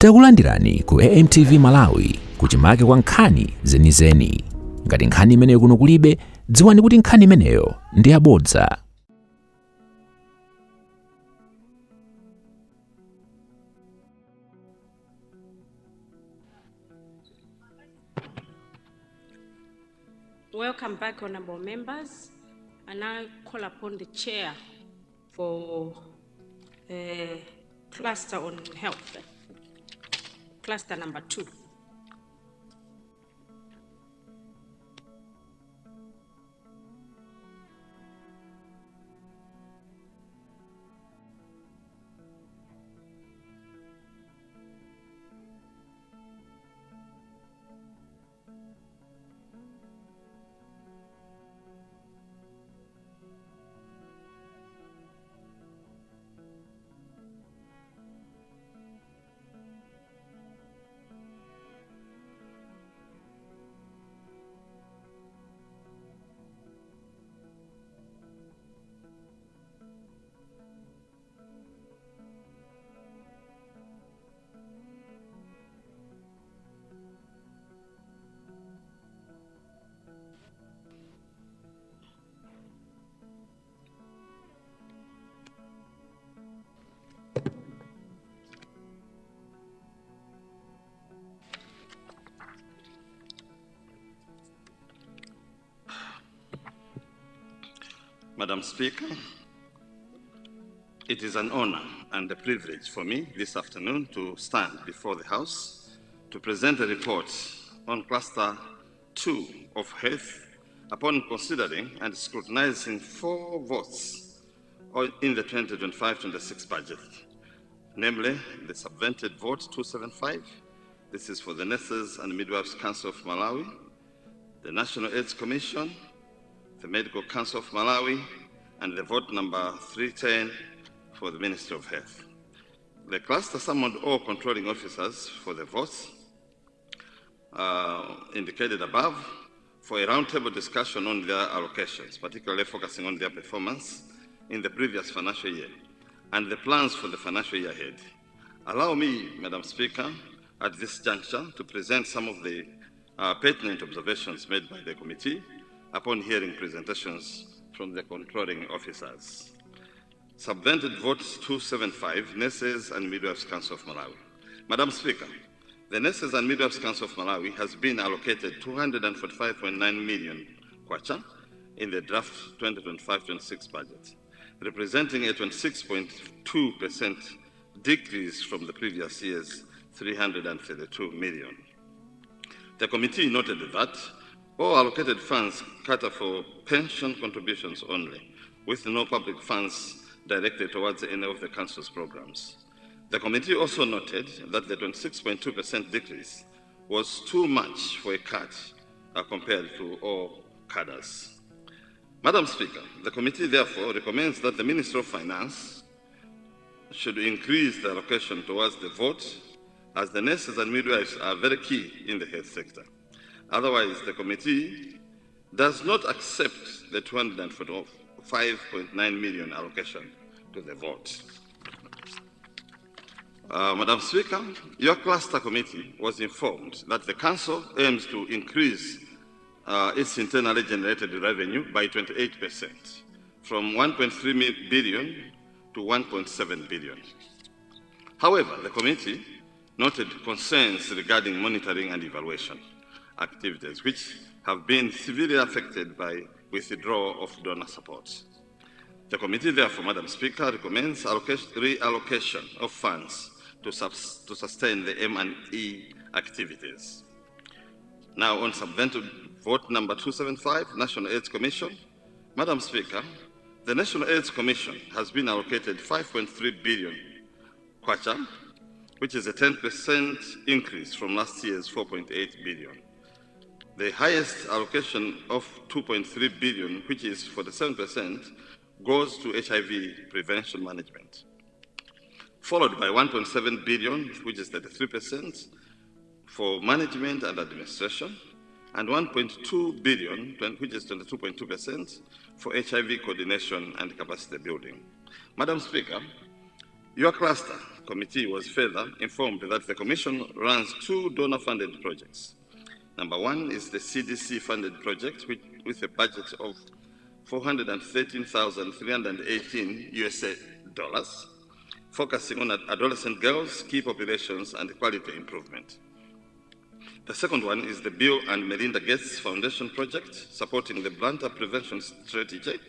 Takulandirani ku AMTV Malawi kuchimake kwa nkhani zenizeni. Ngati nkhani imeneyo kuno kulibe, dziwani kuti nkhani imeneyo ndi yabodza. Welcome back, honorable members. And I call upon the chair for cluster on health, cluster number 2. Madam Speaker, it is an honor and a privilege for me this afternoon to stand before the House to present a report on Cluster 2 of Health upon considering and scrutinizing 4 votes in the 2025-26 budget, namely the subvented vote 275. This is for the Nurses and Midwives Council of Malawi, the National AIDS Commission, the Medical Council of Malawi, and the vote number 310 for the Ministry of Health. The cluster summoned all controlling officers for the votes indicated above for a roundtable discussion on their allocations, particularly focusing on their performance in the previous financial year and the plans for the financial year ahead. Allow me, Madam Speaker, at this juncture to present some of the pertinent observations made by the committee upon hearing presentations from the controlling officers. Subvented vote 275, Nurses and Midwives Council of Malawi. Madam Speaker, the Nurses and Midwives Council of Malawi has been allocated 245.9 million kwacha in the draft 2025-26 budget, representing a 26.2% decrease from the previous year's 332 million. The committee noted that all allocated funds cater for pension contributions only, with no public funds directed towards any of the Council's programs. The committee also noted that the 26.2% decrease was too much for a cut compared to all cadres. Madam Speaker, the committee therefore recommends that the Ministry of Finance should increase the allocation towards the vote, as the nurses and midwives are very key in the health sector. Otherwise, the committee does not accept the 245.9 million allocation to the vote. Madam Speaker, your cluster committee was informed that the Council aims to increase its internally generated revenue by 28%, from 1.3 billion to 1.7 billion. However, the committee noted concerns regarding monitoring and evaluation activities, which have been severely affected by withdrawal of donor support. The committee, therefore, Madam Speaker, recommends reallocation of funds to sustain the M&E activities. Now, on subvented vote number 275, National AIDS Commission. Madam Speaker, the National AIDS Commission has been allocated 5.3 billion kwacha, which is a 10% increase from last year's 4.8 billion. The highest allocation of 2.3 billion, which is 47%, goes to HIV prevention management, followed by 1.7 billion, which is 33%, for management and administration, and 1.2 billion, which is 22.2%, for HIV coordination and capacity building. Madam Speaker, your cluster committee was further informed that the Commission runs 2 donor-funded projects. Number 1 is the CDC-funded project with a budget of $413,318 USA, focusing on adolescent girls, key populations, and quality improvement. The second one is the Bill and Melinda Gates Foundation project, supporting the blunder prevention strategy,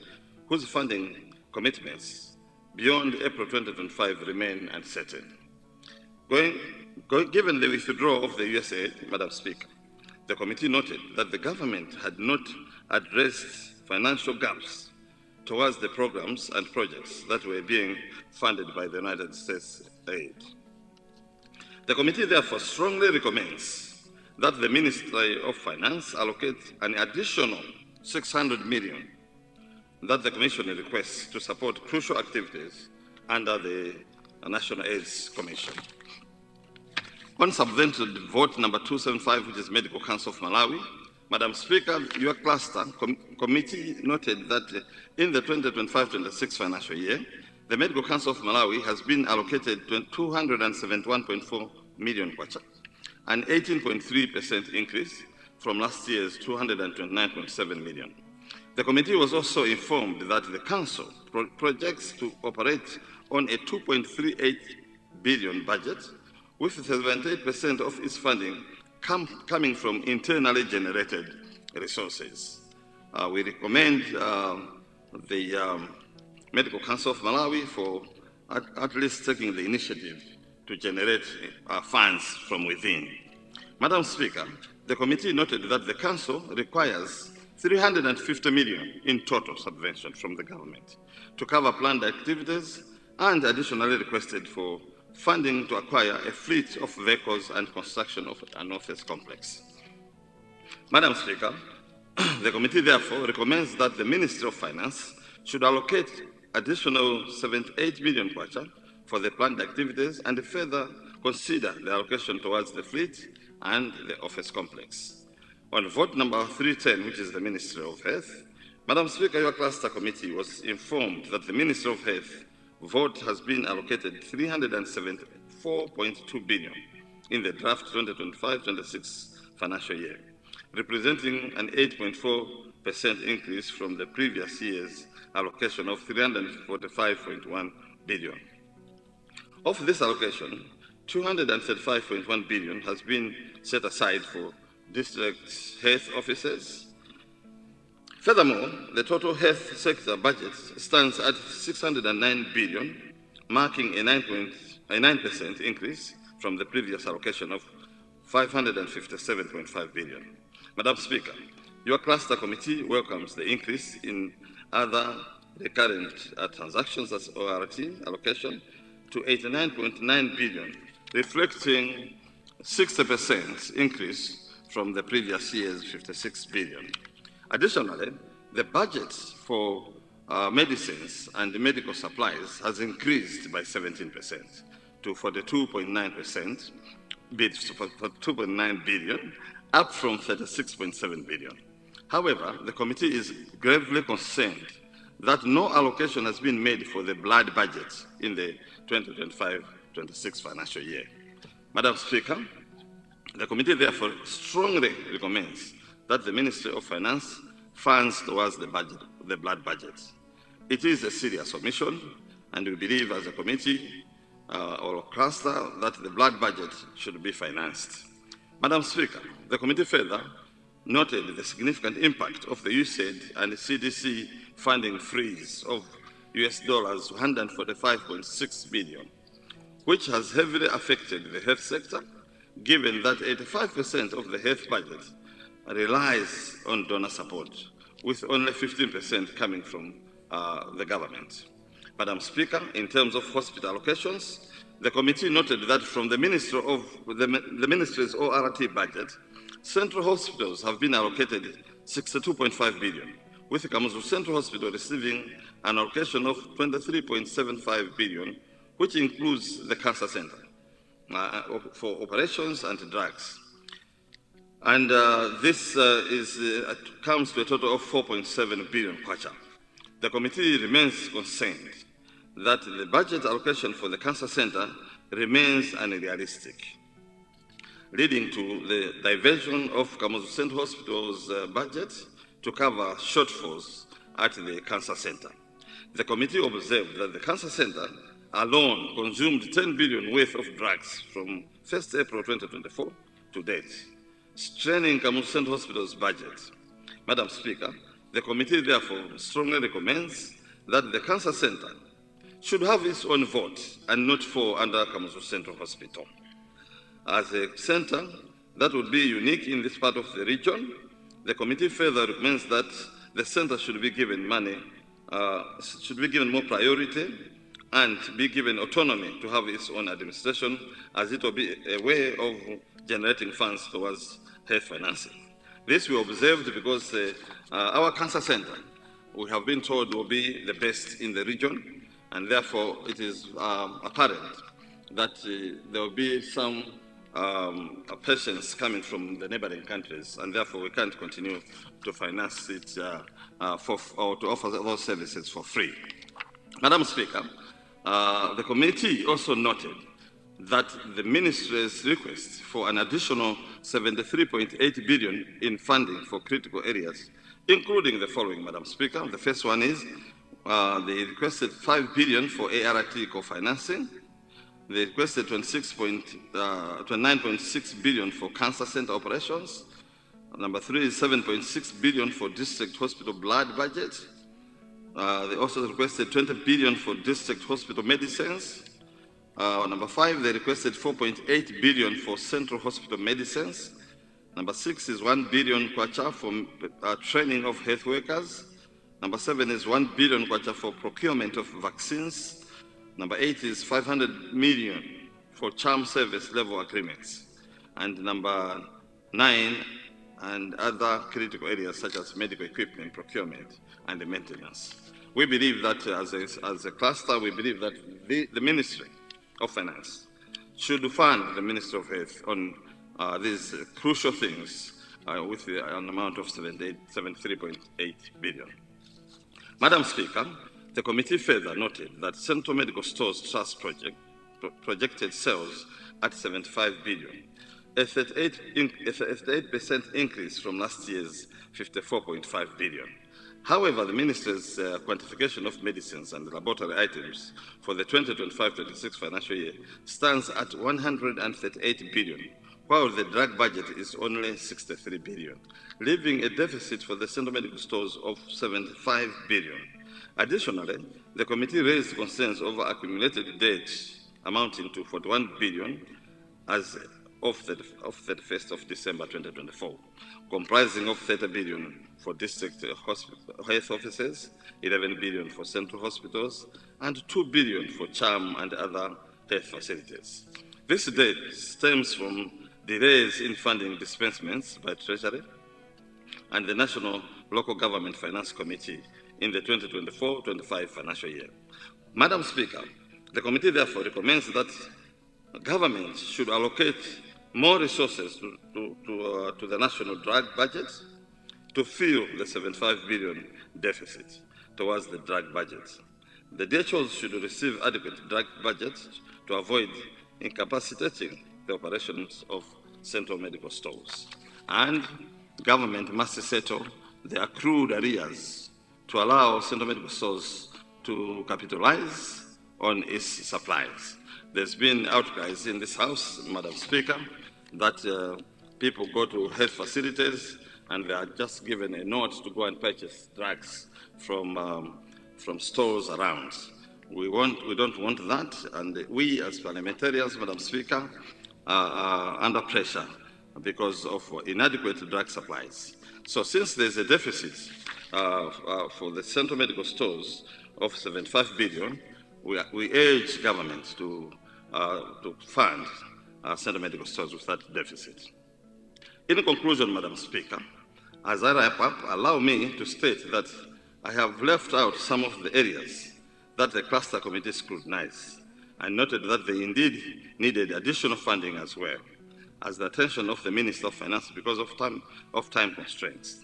whose funding commitments beyond April 2025 remain uncertain. Given the withdrawal of the USAID, Madam Speaker, the committee noted that the government had not addressed financial gaps towards the programs and projects that were being funded by the United States aid. The committee therefore strongly recommends that the Ministry of Finance allocate an additional $600 million that the Commission requests to support crucial activities under the National AIDS Commission. On subvented vote number 275, which is Medical Council of Malawi, Madam Speaker, your cluster committee noted that in the 2025-26 financial year, the Medical Council of Malawi has been allocated 271.4 million kwacha, an 18.3% increase from last year's 229.7 million. The committee was also informed that the Council projects to operate on a 2.38 billion budget, with 78% of its funding coming from internally generated resources. We recommend the Medical Council of Malawi for at least taking the initiative to generate funds from within. Madam Speaker, the committee noted that the Council requires 350 million in total subvention from the government to cover planned activities, and additionally requested for funding to acquire a fleet of vehicles and construction of an office complex. Madam Speaker, the committee therefore recommends that the Ministry of Finance should allocate additional 78 million kwacha for the planned activities and further consider the allocation towards the fleet and the office complex. On vote number 310, which is the Ministry of Health, Madam Speaker, your cluster committee was informed that the Ministry of Health vote has been allocated 374.2 billion in the draft 2025-26 financial year, representing an 8.4% increase from the previous year's allocation of 345.1 billion. Of this allocation, 235.1 billion has been set aside for district health officers. Furthermore, the total health sector budget stands at 609 billion, marking a 9% increase from the previous allocation of 557.5 billion. Madam Speaker, your cluster committee welcomes the increase in other recurrent transactions as ORT allocation to 89.9 billion, reflecting 60% increase from the previous year's 56 billion. Additionally, the budget for medicines and medical supplies has increased by 17% to 42.9%, for 2.9 billion, up from 36.7 billion. However, the committee is gravely concerned that no allocation has been made for the blood budget in the 2025-26 financial year. Madam Speaker, the committee therefore strongly recommends that the Ministry of Finance funds towards the blood budget. It is a serious omission, and we believe as a committee or cluster that the blood budget should be financed. Madam Speaker, the committee further noted the significant impact of the USAID and the CDC funding freeze of US dollars 145.6 billion, which has heavily affected the health sector, given that 85% of the health budget relies on donor support, with only 15% coming from the government. Madam Speaker, in terms of hospital allocations, the committee noted that from the Ministry's ORT budget, central hospitals have been allocated 62.5 billion, with Kamuzu Central Hospital receiving an allocation of 23.75 billion, which includes the cancer center for operations and drugs. And this comes to a total of 4.7 billion kwacha. The committee remains concerned that the budget allocation for the cancer center remains unrealistic, leading to the diversion of Kamuzu Central Hospital's budget to cover shortfalls at the cancer center. The committee observed that the cancer center alone consumed 10 billion worth of drugs from 1st April 2024 to date, straining Kamuzu Central Hospital's budget. Madam Speaker, the committee therefore strongly recommends that the cancer center should have its own vote and not fall under Kamuzu Central Hospital. As a center that would be unique in this part of the region, the committee further recommends that the center should be given more priority and be given autonomy to have its own administration, as it will be a way of generating funds towards health financing. This we observed because our cancer center, we have been told, will be the best in the region, and therefore it is apparent that there will be some patients coming from the neighboring countries, and therefore we can't continue to finance it or to offer those services for free. Madam Speaker, the committee also noted that the ministry's request for an additional 73.8 billion in funding for critical areas, including the following, Madam Speaker. The first one is they requested 5 billion for ART co-financing. They requested 29.6 billion for cancer center operations. Number 3 is 7.6 billion for district hospital blood budget. They also requested 20 billion for district hospital medicines. Number 5, they requested 4.8 billion for central hospital medicines. Number 6 is 1 billion kwacha for training of health workers. Number 7 is 1 billion kwacha for procurement of vaccines. Number 8 is 500 million for charm service level agreements. And number 9, and other critical areas such as medical equipment, procurement, and the maintenance. We believe that as a cluster, we believe that the Ministry of Finance should fund the Ministry of Health on these crucial things with an amount of 73.8 billion. Madam Speaker, the committee further noted that Central Medical Stores Trust projected sales at 75 billion, a 38% increase from last year's 54.5 billion. However, the Ministry's quantification of medicines and laboratory items for the 2025-26 financial year stands at 138 billion, while the drug budget is only 63 billion, leaving a deficit for the Central Medical Stores of 75 billion. Additionally, the committee raised concerns over accumulated debt amounting to 41 billion as of 31st of December 2024, comprising of 30 billion for district health offices, 11 billion for central hospitals, and 2 billion for charm and other health facilities. This debt stems from delays in funding disbursements by Treasury and the National Local Government Finance Committee in the 2024-25 financial year. Madam Speaker, the committee therefore recommends that government should allocate more resources to the national drug budget to fill the 75 billion deficit towards the drug budget. The DHOs should receive adequate drug budget to avoid incapacitating the operations of central medical stores. And government must settle the accrued arrears to allow central medical stores to capitalize on its supplies. There's been outcries in this House, Madam Speaker, that people go to health facilities and they are just given a note to go and purchase drugs from stores around. We don't want that, and we as parliamentarians, Madam Speaker, are under pressure because of inadequate drug supplies. So since there's a deficit for the central medical stores of 75 billion, we urge government to fund central medical stores with that deficit. In conclusion, Madam Speaker, as I wrap up, allow me to state that I have left out some of the areas that the cluster committee scrutinized and noted that they indeed needed additional funding as well, as the attention of the Minister of Finance because of time constraints.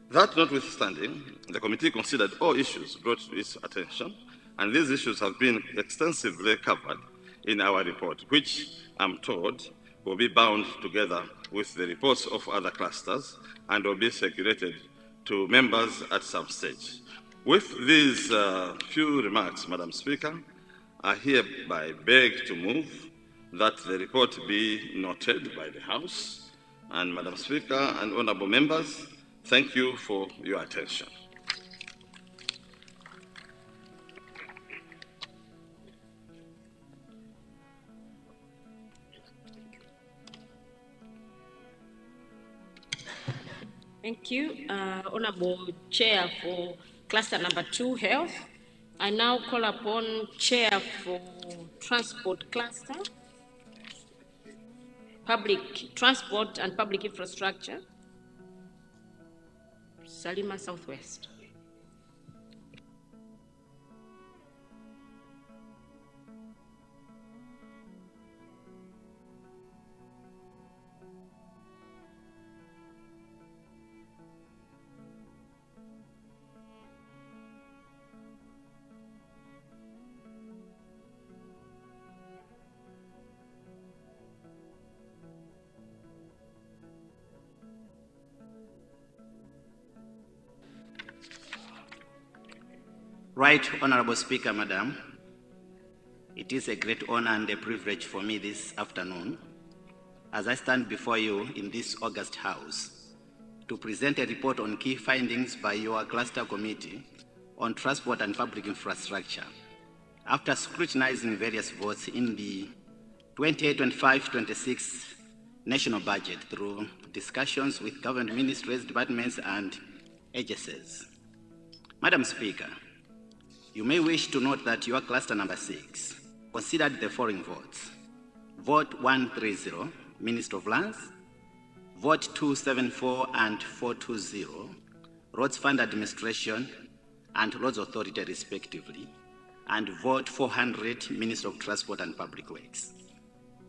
That notwithstanding, the committee considered all issues brought to its attention, and these issues have been extensively covered in our report, which I'm told will be bound together with the reports of other clusters and will be circulated to members at some stage. With these few remarks, Madam Speaker, I hereby beg to move that the report be noted by the House. And Madam Speaker and honorable members, thank you for your attention. Thank you, Honorable Chair for Cluster Number 2, Health. I now call upon Chair for Transport Cluster, Public Transport and Public Infrastructure, Salima Southwest. Right, Honorable Speaker, Madam. It is a great honor and a privilege for me this afternoon, as I stand before you in this august House, to present a report on key findings by your Cluster Committee on Transport and Public Infrastructure, after scrutinizing various votes in the 2025-26 national budget through discussions with government ministries, departments, and agencies. Madam Speaker, you may wish to note that your cluster number 6 considered the following votes. Vote 130, Minister of Lands. Vote 274 and 420, Roads Fund Administration and Roads Authority respectively. And vote 400, Minister of Transport and Public Works.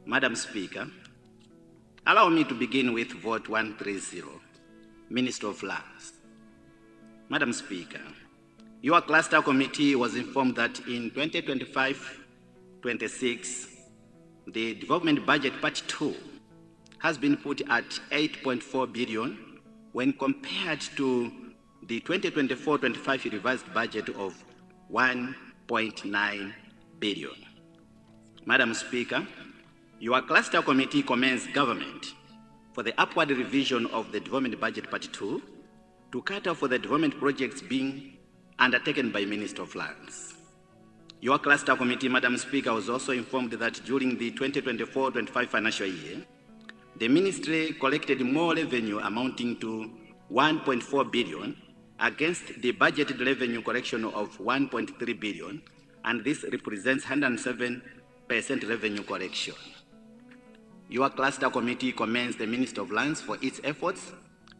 Madam Speaker, allow me to begin with vote 130, Minister of Lands. Madam Speaker, your cluster committee was informed that in 2025-26, the development budget part 2 has been put at 8.4 billion when compared to the 2024-25 revised budget of 1.9 billion. Madam Speaker, your cluster committee commends government for the upward revision of the development budget part 2 to cater for the development projects being undertaken by Minister of Lands. Your cluster committee, Madam Speaker, was also informed that during the 2024-25 financial year, the ministry collected more revenue amounting to 1.4 billion against the budgeted revenue collection of 1.3 billion, and this represents 107% revenue collection. Your cluster committee commends the Minister of Lands for its efforts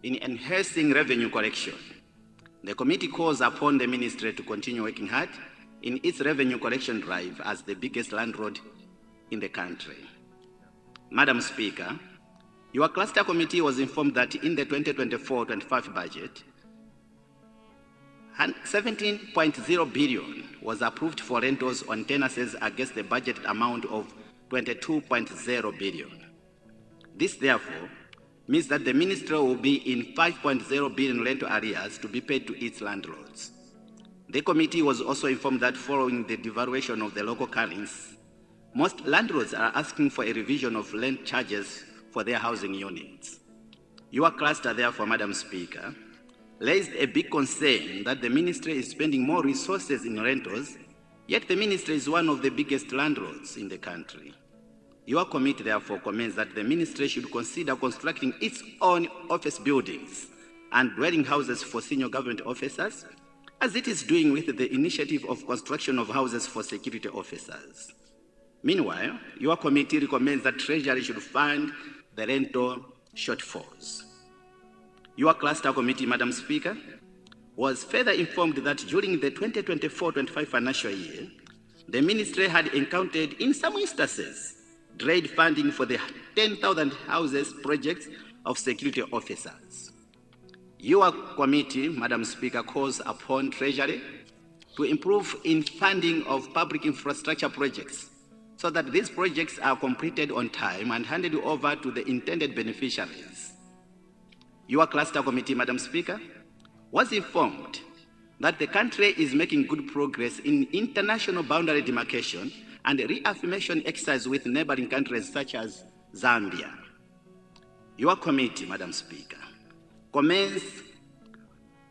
in enhancing revenue collection. The committee calls upon the ministry to continue working hard in its revenue collection drive as the biggest landlord in the country. Madam Speaker, your cluster committee was informed that in the 2024-25 budget, 17.0 billion was approved for rentals on tenancies against the budgeted amount of 22.0 billion. This, therefore, means that the ministry will be in 5.0 billion rental arrears to be paid to its landlords. The committee was also informed that following the devaluation of the local currency, most landlords are asking for a revision of rent charges for their housing units. Your cluster, therefore, Madam Speaker, raised a big concern that the ministry is spending more resources in rentals, yet the ministry is one of the biggest landlords in the country. Your committee, therefore, commends that the ministry should consider constructing its own office buildings and dwelling houses for senior government officers, as it is doing with the initiative of construction of houses for security officers. Meanwhile, your committee recommends that Treasury should fund the rental shortfalls. Your cluster committee, Madam Speaker, was further informed that during the 2024-25 financial year, the ministry had encountered, in some instances, delayed funding for the 10,000 houses projects of security officers. Your committee, Madam Speaker, calls upon Treasury to improve in funding of public infrastructure projects so that these projects are completed on time and handed over to the intended beneficiaries. Your cluster committee, Madam Speaker, was informed that the country is making good progress in international boundary demarcation and reaffirmation exercise with neighboring countries such as Zambia. Your committee, Madam Speaker, commends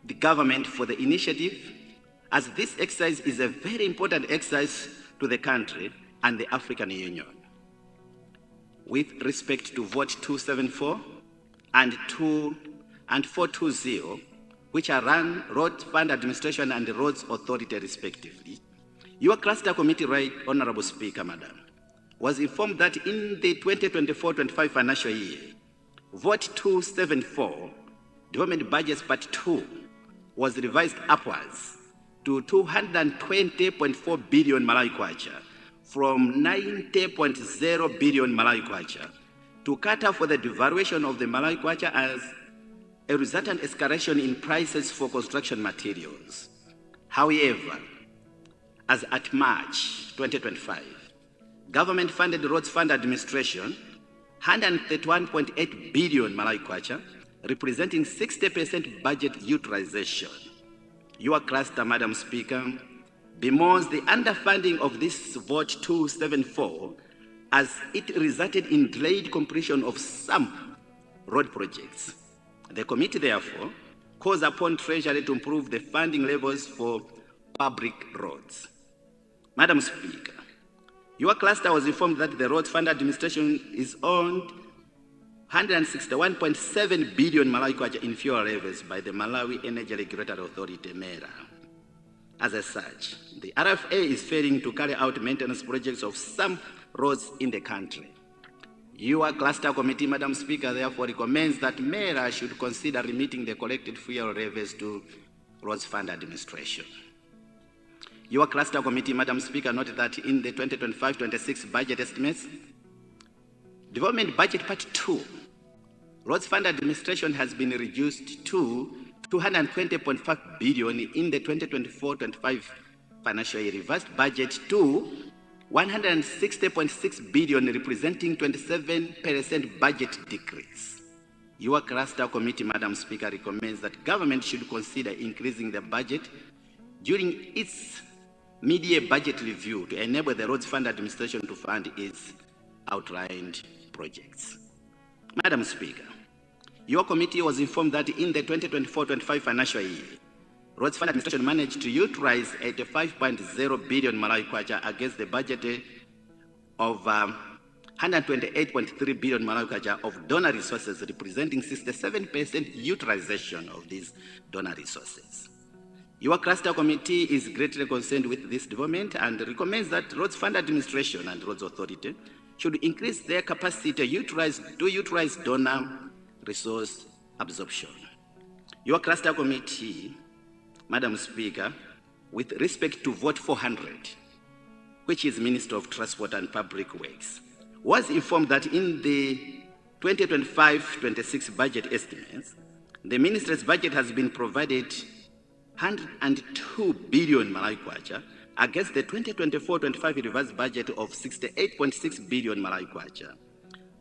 the government for the initiative, as this exercise is a very important exercise to the country and the African Union. With respect to Vote 274 and 420, which are run Road Fund Administration and the Roads Authority respectively, your cluster committee, right, Honorable Speaker, Madam, was informed that in the 2024-25 financial year, Vote 274, Development Budgets Part 2, was revised upwards to 220.4 billion Malawi kwacha from 90.0 billion Malawi kwacha to cater for the devaluation of the Malawi kwacha as a resultant escalation in prices for construction materials. However, as at March 2025, government-funded Roads Fund Administration, 131.8 billion Malawi kwacha, representing 60% budget utilization. Your cluster, Madam Speaker, bemoans the underfunding of this Vote 274 as it resulted in delayed completion of some road projects. The committee, therefore, calls upon Treasury to improve the funding levels for public roads. Madam Speaker, your cluster was informed that the Roads Fund Administration is owned 161.7 billion Malawi kwacha in fuel revenues by the Malawi Energy Regulatory Authority, MERA. As such, the RFA is failing to carry out maintenance projects of some roads in the country. Your cluster committee, Madam Speaker, therefore recommends that MERA should consider remitting the collected fuel revenues to Roads Fund Administration. Your cluster committee, Madam Speaker, noted that in the 2025-26 budget estimates, Development Budget Part 2, Roads Fund Administration has been reduced to 220.5 billion in the 2024-25 financial year, revised budget to 160.6 billion, representing 27% budget decrease. Your cluster committee, Madam Speaker, recommends that government should consider increasing the budget during its mid-year budget review to enable the Roads Fund Administration to fund its outlined projects. Madam Speaker, your committee was informed that in the 2024-25 financial year, Roads Fund Administration managed to utilize 85.0 billion Malawi kwacha against the budget of 128.3 billion Malawi kwacha of donor resources, representing 67% utilization of these donor resources. Your cluster committee is greatly concerned with this development and recommends that Roads Fund Administration and Roads Authority should increase their capacity to utilize donor resource absorption. Your cluster committee, Madam Speaker, with respect to Vote 400, which is Minister of Transport and Public Works, was informed that in the 2025-26 budget estimates, the ministry's budget has been provided 102 billion Malawi kwacha against the 2024-25 revised budget of 68.6 billion Malawi kwacha.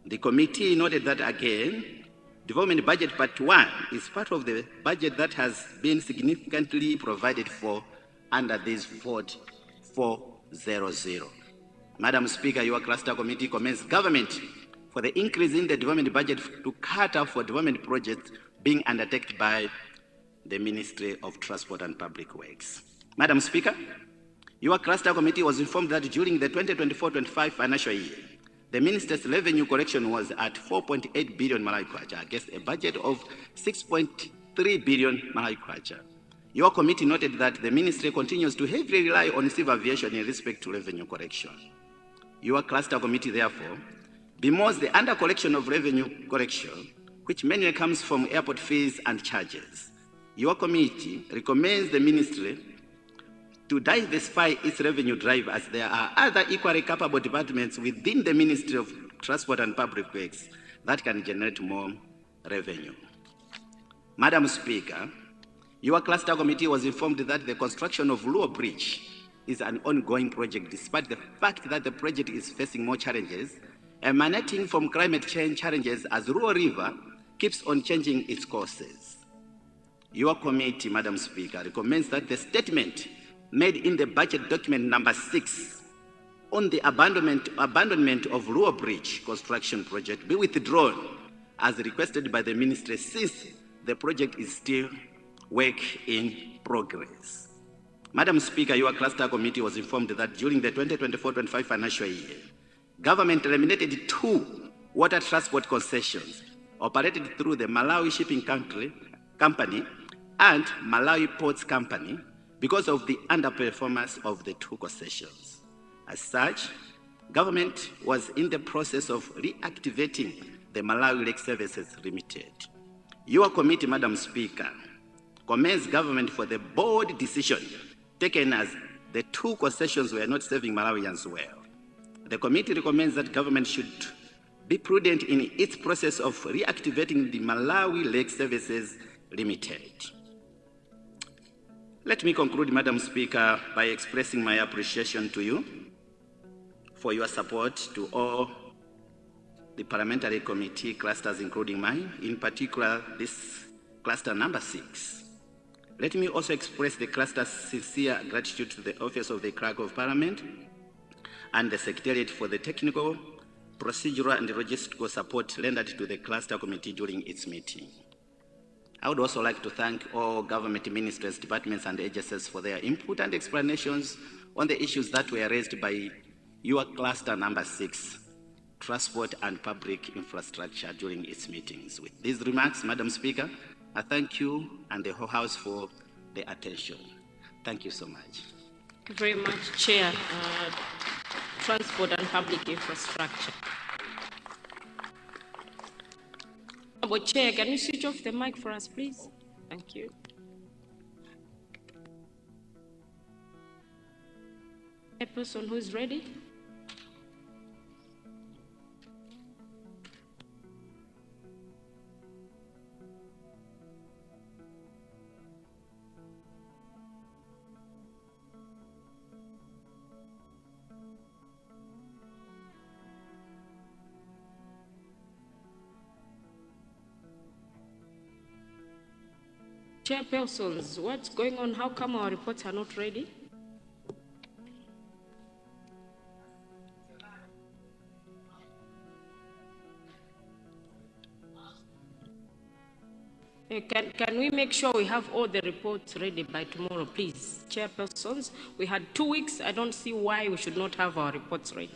The committee noted that again, Development Budget Part 1 is part of the budget that has been significantly provided for under this Vote 400. Madam Speaker, your cluster committee commends government for the increase in the development budget to cater for development projects being undertaken by the Ministry of Transport and Public Works. Madam Speaker, your cluster committee was informed that during the 2024-25 financial year, the minister's revenue collection was at 4.8 billion Malawi kwacha against a budget of 6.3 billion Malawi kwacha. Your committee noted that the ministry continues to heavily rely on civil aviation in respect to revenue collection. Your cluster committee, therefore, bemoans the under collection of revenue collection, which mainly comes from airport fees and charges. Your committee recommends the ministry to diversify its revenue drive, as there are other equally capable departments within the Ministry of Transport and Public Works that can generate more revenue. Madam Speaker, your cluster committee was informed that the construction of Luo Bridge is an ongoing project, despite the fact that the project is facing more challenges emanating from climate change challenges as Ruo River keeps on changing its courses. Your committee, Madam Speaker, recommends that the statement made in the budget document number 6 on the abandonment of Ruo Bridge construction project be withdrawn as requested by the ministry, since the project is still work in progress. Madam Speaker, your cluster committee was informed that during the 2024-25 financial year, government eliminated 2 water transport concessions operated through the Malawi Shipping Company and Malawi Ports Company because of the underperformance of the 2 concessions. As such, government was in the process of reactivating the Malawi Lake Services Limited. Your committee, Madam Speaker, commends government for the bold decision taken as the 2 concessions were not serving Malawians well. The committee recommends that government should be prudent in its process of reactivating the Malawi Lake Services Limited. Let me conclude, Madam Speaker, by expressing my appreciation to you for your support to all the parliamentary committee clusters, including mine, in particular this cluster number 6. Let me also express the cluster's sincere gratitude to the Office of the Clerk of Parliament and the Secretariat for the technical, procedural, and logistical support rendered to the cluster committee during its meeting. I would also like to thank all government ministries, departments, and agencies for their input and explanations on the issues that were raised by your cluster number 6, transport and public infrastructure, during its meetings. With these remarks, Madam Speaker, I thank you and the whole House for the attention. Thank you so much. Thank you very much, Chair. Transport and public infrastructure. Chair, can you switch off the mic for us, please? Thank you. A person who is ready? Chairpersons, what's going on? How come our reports are not ready? Can we make sure we have all the reports ready by tomorrow, please? Chairpersons, we had 2 weeks. I don't see why we should not have our reports ready.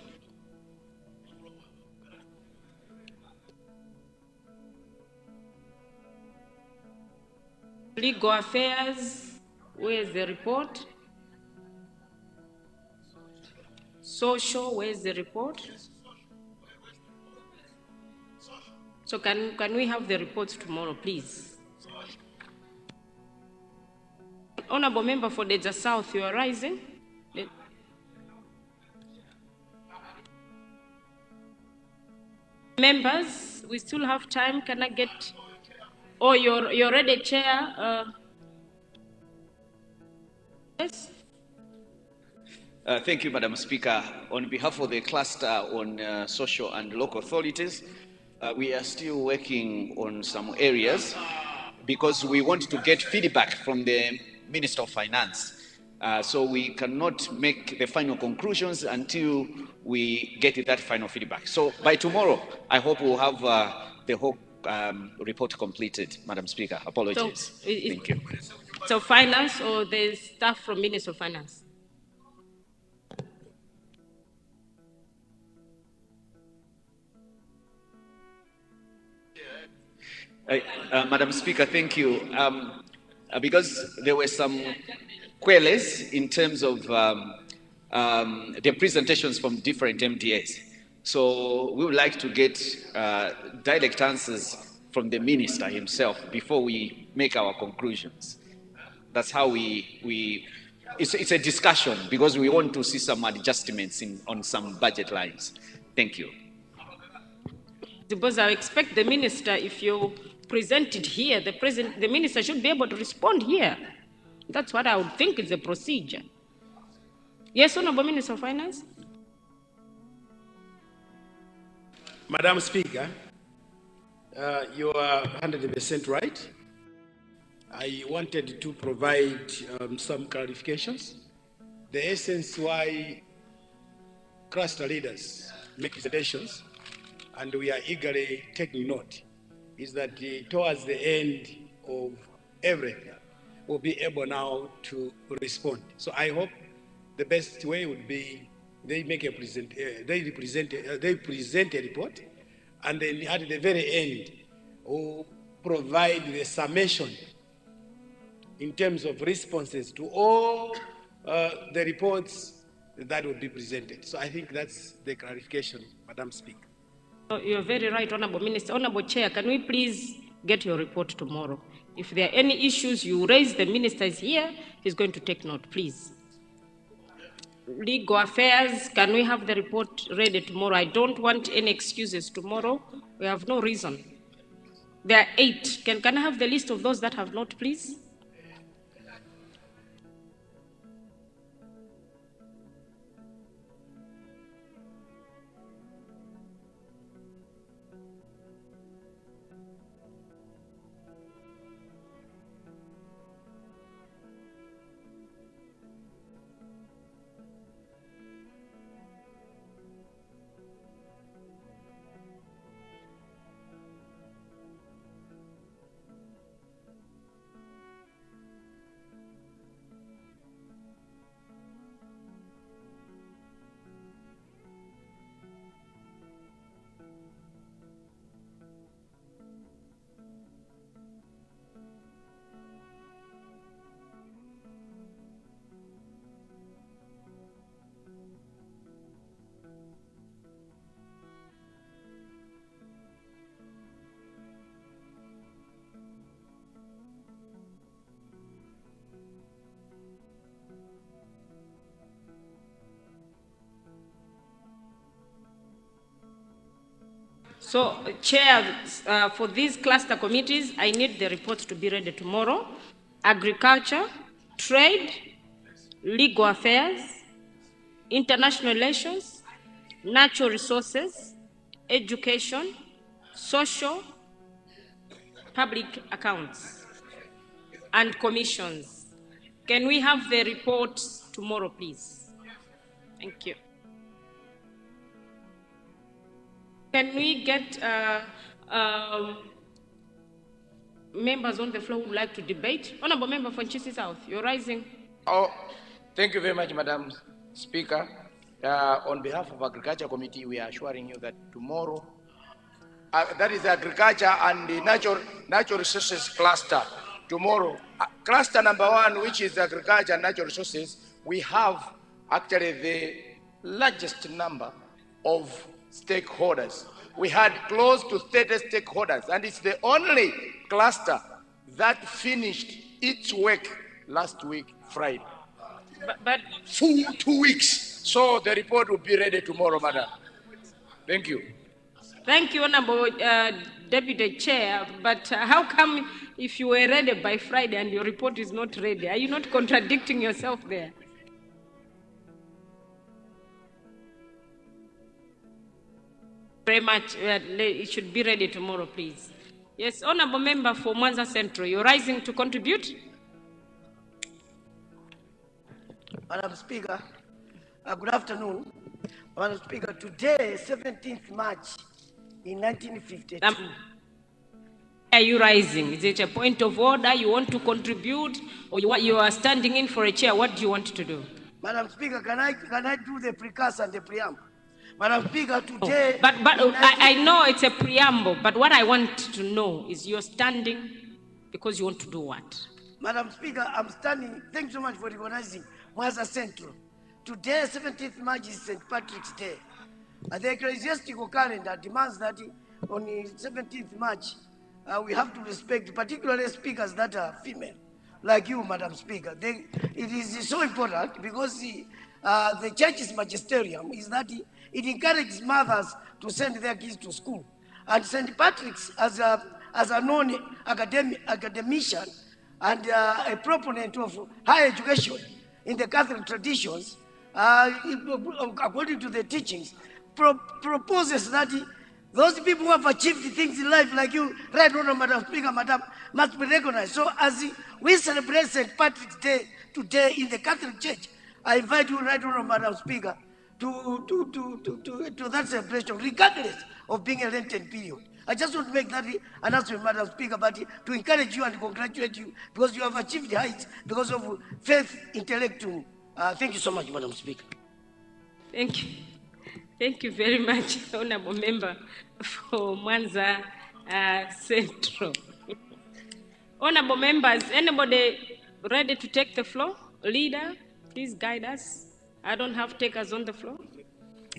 Legal Affairs, where's the report? Social, where's the report? So can we have the reports tomorrow, please? Honorable Member for Deja South, you are rising. Members, we still have time. Can I get... Oh, you're ready, Chair. Yes. Thank you, Madam Speaker. On behalf of the cluster on social and local authorities, we are still working on some areas because we want to get feedback from the Minister of Finance. So we cannot make the final conclusions until we get that final feedback. So by tomorrow, I hope we'll have the whole report completed, Madam Speaker. Apologies. So, thank you. So finance or the staff from Minister of Finance? Madam Speaker, thank you. Because there were some queries in terms of the presentations from different MDAs. So we would like to get direct answers from the minister himself before we make our conclusions. That's how it's a discussion because we want to see some adjustments on some budget lines. Thank you. Because I expect the minister, if you present it here, the minister should be able to respond here. That's what I would think is the procedure. Yes, Honorable Minister of Finance. Madam Speaker, you are 100% right. I wanted to provide some clarifications. The essence why cluster leaders make presentations, and we are eagerly taking note, is that towards the end of everything, we'll be able now to respond. So I hope the best way would be they make a they present a report, and then at the very end, we'll provide the summation in terms of responses to all the reports that will be presented. So I think that's the clarification, Madam Speaker. You're very right, Honorable Minister. Honorable Chair, can we please get your report tomorrow? If there are any issues you raise, the minister is here. He's going to take note, please. Legal Affairs, can we have the report ready tomorrow? I don't want any excuses tomorrow. We have no reason. There are 8. Can I have the list of those that have not, please? So, Chair, for these cluster committees, I need the reports to be ready tomorrow. Agriculture, trade, legal affairs, international relations, natural resources, education, social, public accounts, and commissions. Can we have the reports tomorrow, please? Thank you. Can we get members on the floor who would like to debate? Honorable Member for Nchisi South, you're rising. Oh, thank you very much, Madam Speaker. On behalf of Agriculture Committee, we are assuring you that tomorrow, that is Agriculture and the Natural Resources Cluster. Tomorrow, cluster number 1, which is Agriculture and Natural Resources, we have actually the largest number of stakeholders. We had close to 30 stakeholders, and it's the only cluster that finished its work last week, Friday. But Full 2 weeks. So the report will be ready tomorrow, Madam. Thank you. Thank you, Honorable Deputy Chair. But how come if you were ready by Friday and your report is not ready? Are you not contradicting yourself there? Very much. It should be ready tomorrow, please. Yes, Honorable Member for Mwanza Central, you're rising to contribute. Madam Speaker, good afternoon. Madam Speaker, today, 17th March in 1952. Are you rising? Is it a point of order? You want to contribute, or you are standing in for a chair? What do you want to do? Madam Speaker, can I do the precursor and the preamble? Madam Speaker, today... But I know it's a preamble, but what I want to know is you're standing because you want to do what? Madam Speaker, I'm standing. Thanks so much for recognizing Mwanza Central. Today, 17th March, is St. Patrick's Day. And the ecclesiastical calendar demands that on the 17th March, we have to respect particularly speakers that are female, like you, Madam Speaker. It is so important because the church's magisterium is that it encourages mothers to send their kids to school. And St. Patrick's, as a known academician and a proponent of higher education in the Catholic traditions, according to the teachings, proposes that those people who have achieved things in life, like you, Right Honorable Madam Speaker, Madam, must be recognized. So as we celebrate St. Patrick's Day today in the Catholic Church, I invite you, Right Honorable Madam Speaker, to that celebration, regardless of being a Lenten period. I just want to make that announcement, Madam Speaker, but to encourage you and congratulate you because you have achieved heights because of faith, intellect. Thank you so much, Madam Speaker. Thank you. Thank you very much, Honorable Member for Mwanza Central. Honorable members, anybody ready to take the floor? Leader, please guide us. I don't have takers on the floor.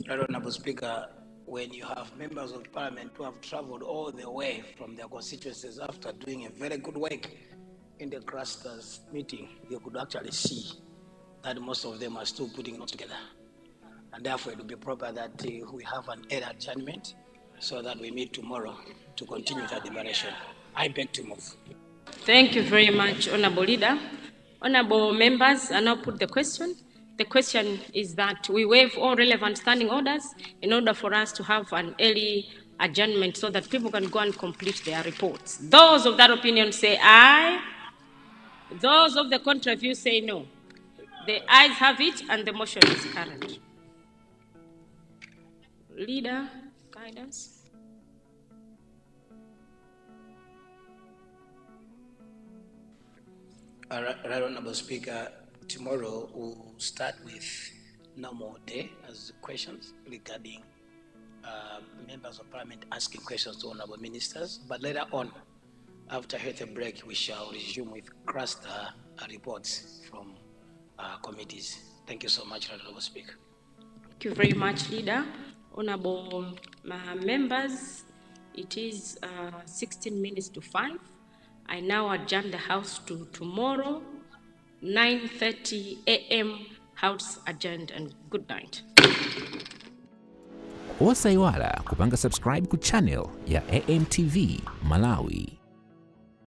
Honorable Speaker, when you have members of parliament who have traveled all the way from their constituencies after doing a very good work in the clusters meeting, you could actually see that most of them are still putting it together. And therefore, it would be proper that we have an early adjournment so that we meet tomorrow to continue the deliberation. I beg to move. Thank you very much, Honorable Leader. Honorable members, I now put the question. The question is that we waive all relevant standing orders in order for us to have an early adjournment so that people can go and complete their reports. Those of that opinion say aye. Those of the contrary view say no. The ayes have it and the motion is carried. Leader, guidance. Right Honorable Speaker, tomorrow we'll start with normal day as questions regarding members of parliament asking questions to honorable ministers. But later on, after a break, we shall resume with cluster reports from committees. Thank you so much, Honorable Speaker. Thank you very much, Leader. Honorable members, it is 16 minutes to 5. I now adjourn the House to tomorrow, 9:30 a.m. House adjourned, and good night. Osaiwala kupanga subscribe ku channel ya AMTV Malawi.